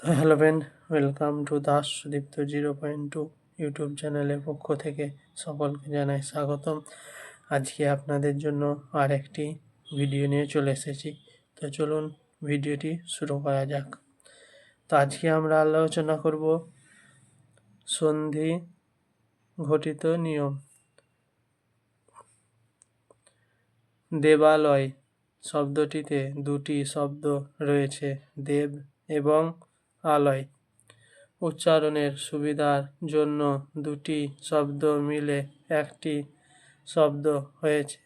Hello friend, welcome to Das Sudipta 0.2 YouTube চ্যানেলের পক্ষ থেকে সকলকে জানাই স্বাগতম। আজকে আপনাদের জন্য আর একটি ভিডিও নিয়ে চলে এসেছি। তো চলুন ভিডিওটি শুরু করা যাক। তো আজকে আমরা আলোচনা করব সন্ধি ঘটিত নিয়ম। দেবালয় শব্দটিতে দুটি শব্দ রয়েছে, দেব এবং আলয়। উচ্চারণের সুবিধার জন্য দুটি শব্দ মিলে একটি শব্দ হয়েছে।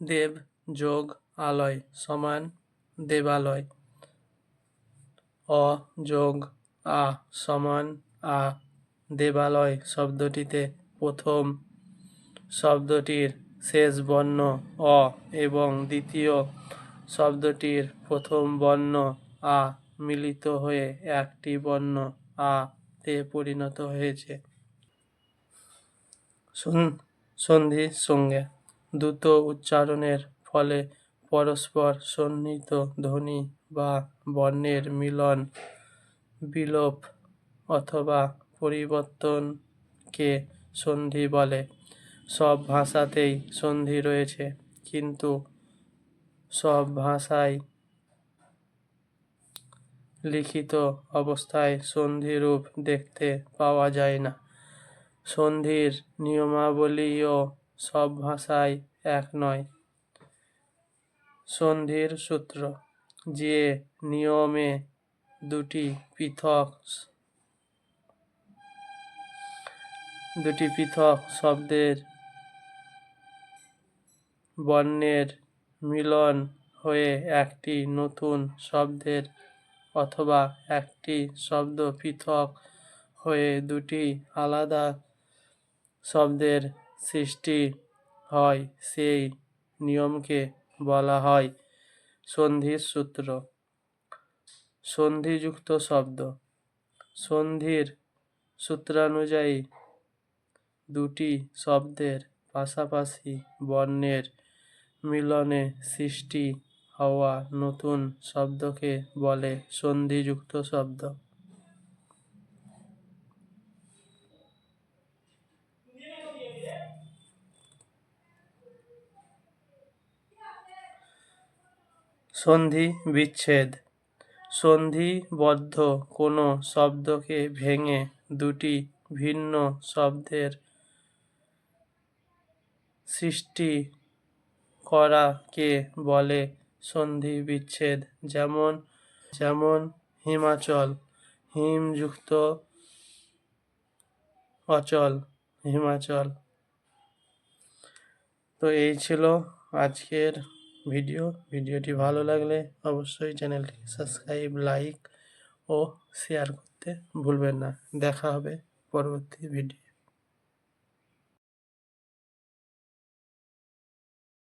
দেব যোগ আলয় সমান দেবালয়। অ যোগ আ সমান আ। দেবালয় শব্দটিতে প্রথম শব্দটির শেষ বর্ণ অ এবং দ্বিতীয় শব্দটির প্রথম বর্ণ আ মিলিত হয়ে একটি বর্ণ আ তে পরিণত হয়েছে। সন্ধির সঙ্গে দ্রুত উচ্চারণের ফলে পরস্পর সন্নিহিত ধ্বনি বা বর্ণের মিলন, বিলোপ অথবা পরিবর্তনকে সন্ধি বলে। সব ভাষাতেই সন্ধি রয়েছে, কিন্তু সব ভাষায় লিখিত অবস্থায় সন্ধিরূপ দেখতে পাওয়া যায় না। সন্ধির নিয়মাবলীও সব ভাষায় এক নয়। সন্ধির সূত্র: যে নিয়মে দুটি পৃথক শব্দের বর্ণের মিলন হয়ে একটি নতুন শব্দের অথবা একটি শব্দ পৃথক হয়ে দুটি আলাদা শব্দের সৃষ্টি হয়, সেই নিয়মকে বলা হয় সন্ধির সূত্র। সন্ধিযুক্ত শব্দ: সন্ধির সূত্রানুযায়ী দুটি শব্দের পাশাপাশি বর্ণের মিলনে সৃষ্টি হওয়া নতুন শব্দকে বলে সন্ধিযুক্ত শব্দ। সন্ধি বিচ্ছেদ: সন্ধিবদ্ধ কোনো শব্দকে ভেঙে দুটি ভিন্ন শব্দের সৃষ্টি করাকে বলে সন্ধি বিচ্ছেদ। যেমন হিমাচল, হিম যুক্ত অচল, হিমাচল। তো এই ছিল আজকের ভিডিওটি ভালো লাগলে অবশ্যই চ্যানেলটি সাবস্ক্রাইব, লাইক ও শেয়ার করতে ভুলবেন না। দেখা হবে পরবর্তী ভিডিও।